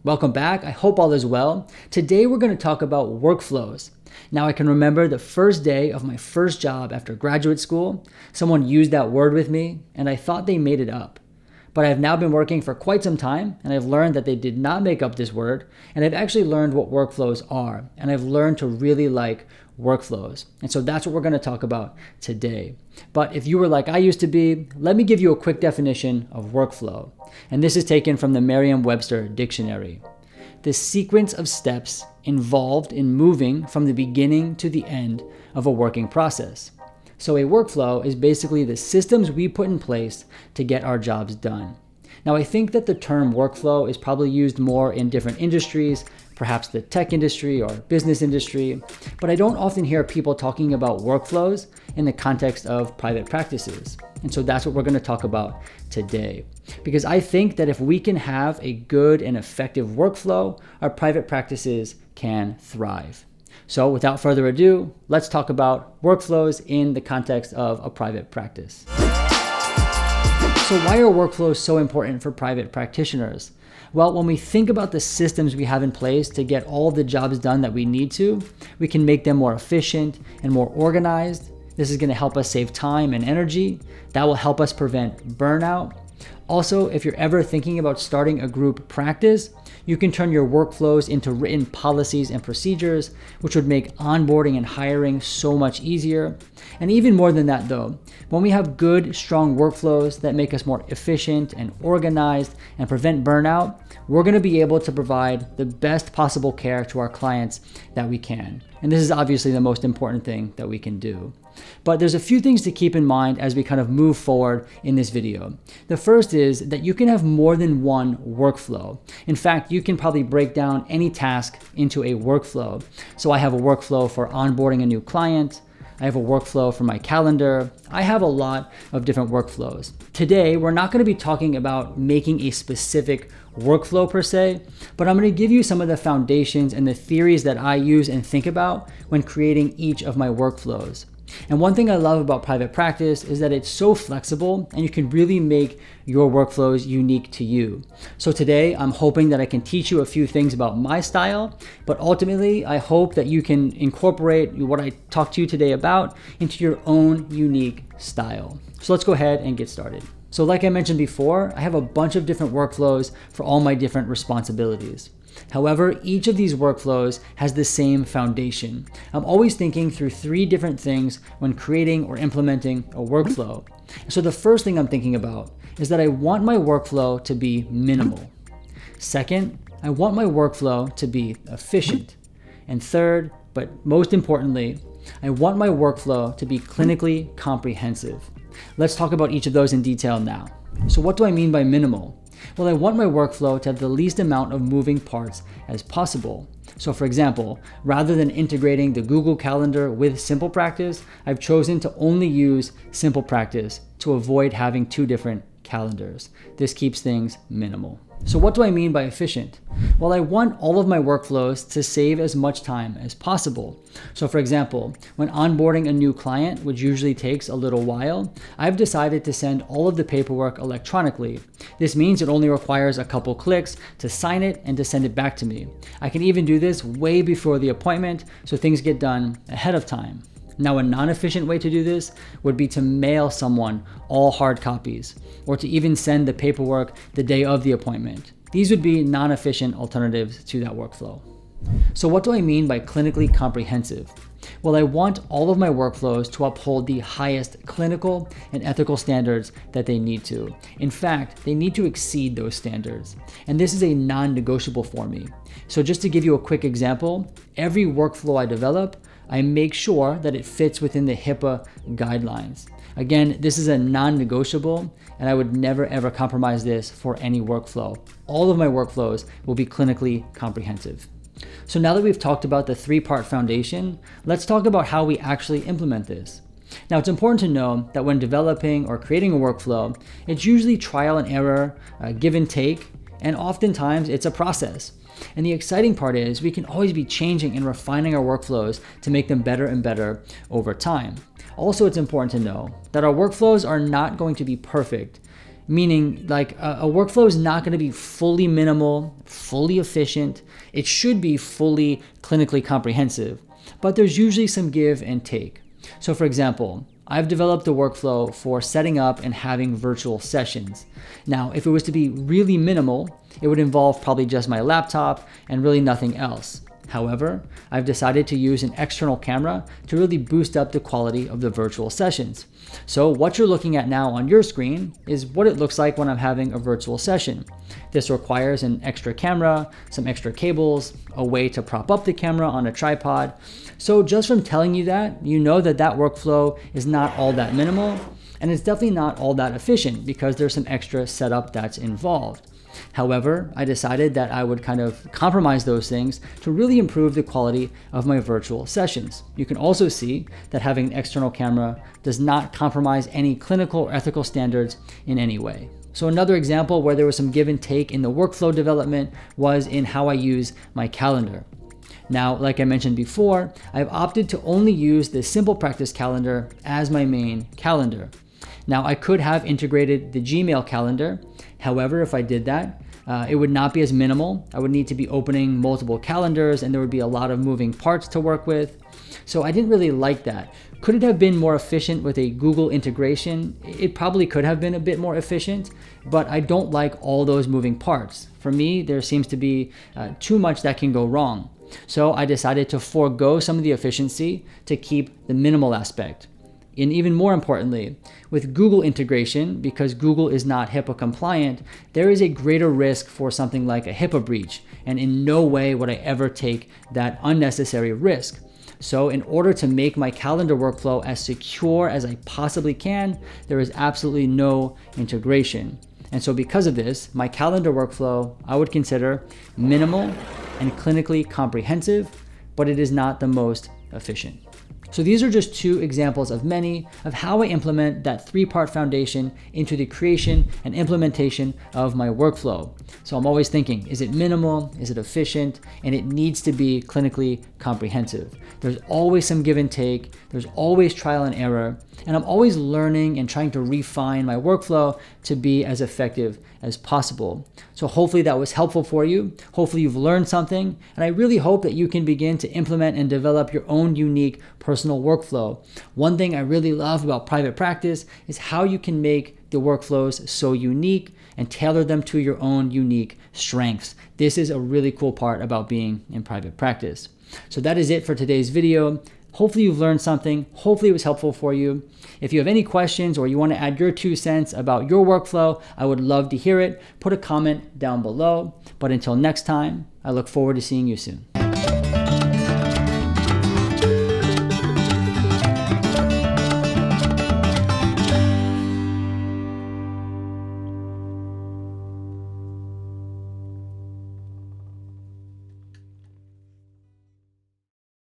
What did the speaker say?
Welcome back. I hope all is well. Today we're going to talk about workflows. Now I can remember the first day of my first job after graduate school. Someone used that word with me and I thought they made it up. But I've now been working for quite some time and I've learned that they did not make up this word, and I've actually learned what workflows are, and I've learned to really like workflows. And so that's what we're going to talk about today. But if you were like I used to be, let me give you a quick definition of workflow. And this is taken from the Merriam-Webster dictionary. The sequence of steps involved in moving from the beginning to the end of a working process. So a workflow is basically the systems we put in place to get our jobs done. Now, I think that the term workflow is probably used more in different industries, perhaps the tech industry or business industry, but I don't often hear people talking about workflows in the context of private practices. And so that's what we're going to talk about today. Because I think that if we can have a good and effective workflow, our private practices can thrive. So without further ado, let's talk about workflows in the context of a private practice. So why are workflows so important for private practitioners? Well, when we think about the systems we have in place to get all the jobs done that we need to, we can make them more efficient and more organized. This is going to help us save time and energy. That will help us prevent burnout. Also, if you're ever thinking about starting a group practice, you can turn your workflows into written policies and procedures, which would make onboarding and hiring so much easier. And even more than that though, when we have good, strong workflows that make us more efficient and organized and prevent burnout, we're going to be able to provide the best possible care to our clients that we can. And this is obviously the most important thing that we can do. But there's a few things to keep in mind as we kind of move forward in this video. The first is that you can have more than one workflow. In fact, you can probably break down any task into a workflow. So I have a workflow for onboarding a new client. I have a workflow for my calendar. I have a lot of different workflows. Today, we're not going to be talking about making a specific workflow per se, but I'm going to give you some of the foundations and the theories that I use and think about when creating each of my workflows. And one thing I love about private practice is that it's so flexible and you can really make your workflows unique to you. So today, I'm hoping that I can teach you a few things about my style, but ultimately, I hope that you can incorporate what I talked to you today about into your own unique style. So let's go ahead and get started. So like I mentioned before, I have a bunch of different workflows for all my different responsibilities. However, each of these workflows has the same foundation. I'm always thinking through three different things when creating or implementing a workflow. So the first thing I'm thinking about is that I want my workflow to be minimal. Second, I want my workflow to be efficient. And third, but most importantly, I want my workflow to be clinically comprehensive. Let's talk about each of those in detail now. So what do I mean by minimal? Well, I want my workflow to have the least amount of moving parts as possible. So for example, rather than integrating the Google Calendar with Simple Practice, I've chosen to only use Simple Practice to avoid having two different calendars. This keeps things minimal. So what do I mean by efficient? Well, I want all of my workflows to save as much time as possible. So for example, when onboarding a new client, which usually takes a little while, I've decided to send all of the paperwork electronically. This means it only requires a couple clicks to sign it and to send it back to me. I can even do this way before the appointment, so things get done ahead of time. Now, a non-efficient way to do this would be to mail someone all hard copies, or to even send the paperwork the day of the appointment. These would be non-efficient alternatives to that workflow. So what do I mean by clinically comprehensive? Well, I want all of my workflows to uphold the highest clinical and ethical standards that they need to. In fact, they need to exceed those standards. And this is a non-negotiable for me. So just to give you a quick example, every workflow I develop, I make sure that it fits within the HIPAA guidelines. Again, this is a non-negotiable, and I would never ever compromise this for any workflow. All of my workflows will be clinically comprehensive. So now that we've talked about the three-part foundation, let's talk about how we actually implement this. Now, it's important to know that when developing or creating a workflow, it's usually trial and error, give and take, and oftentimes it's a process. And the exciting part is we can always be changing and refining our workflows to make them better and better over time. Also, it's important to know that our workflows are not going to be perfect. meaning like a workflow is not going to be fully minimal, fully efficient. It should be fully clinically comprehensive, but there's usually some give and take. So for example, I've developed a workflow for setting up and having virtual sessions. Now, if it was to be really minimal, it would involve probably just my laptop and really nothing else. However, I've decided to use an external camera to really boost up the quality of the virtual sessions. So what you're looking at now on your screen is what it looks like when I'm having a virtual session. This requires an extra camera, some extra cables, a way to prop up the camera on a tripod. So just from telling you that, you know that that workflow is not all that minimal, and it's definitely not all that efficient because there's some extra setup that's involved. However, I decided that I would kind of compromise those things to really improve the quality of my virtual sessions. You can also see that having an external camera does not compromise any clinical or ethical standards in any way. So another example where there was some give and take in the workflow development was in how I use my calendar. Now, like I mentioned before, I've opted to only use the Simple Practice calendar as my main calendar. Now, I could have integrated the Gmail calendar. However, if I did that, it would not be as minimal. I would need to be opening multiple calendars and there would be a lot of moving parts to work with. So I didn't really like that. Could it have been more efficient with a Google integration? It probably could have been a bit more efficient, but I don't like all those moving parts. For me, there seems to be too much that can go wrong. So I decided to forego some of the efficiency to keep the minimal aspect. And even more importantly, with Google integration, because Google is not HIPAA compliant, there is a greater risk for something like a HIPAA breach. And in no way would I ever take that unnecessary risk. So in order to make my calendar workflow as secure as I possibly can, there is absolutely no integration. And so because of this, my calendar workflow, I would consider minimal and clinically comprehensive, but it is not the most efficient. So these are just two examples of many of how I implement that three-part foundation into the creation and implementation of my workflow. So I'm always thinking, is it minimal? Is it efficient? And it needs to be clinically comprehensive. There's always some give and take. There's always trial and error. And I'm always learning and trying to refine my workflow to be as effective as possible. So hopefully that was helpful for you. Hopefully you've learned something. And I really hope that you can begin to implement and develop your own unique personal workflow. One thing I really love about private practice is how you can make the workflows so unique and tailor them to your own unique strengths. This is a really cool part about being in private practice. So that is it for today's video. Hopefully you've learned something. Hopefully it was helpful for you. If you have any questions or you want to add your 2 cents about your workflow, I would love to hear it. Put a comment down below. But until next time, I look forward to seeing you soon.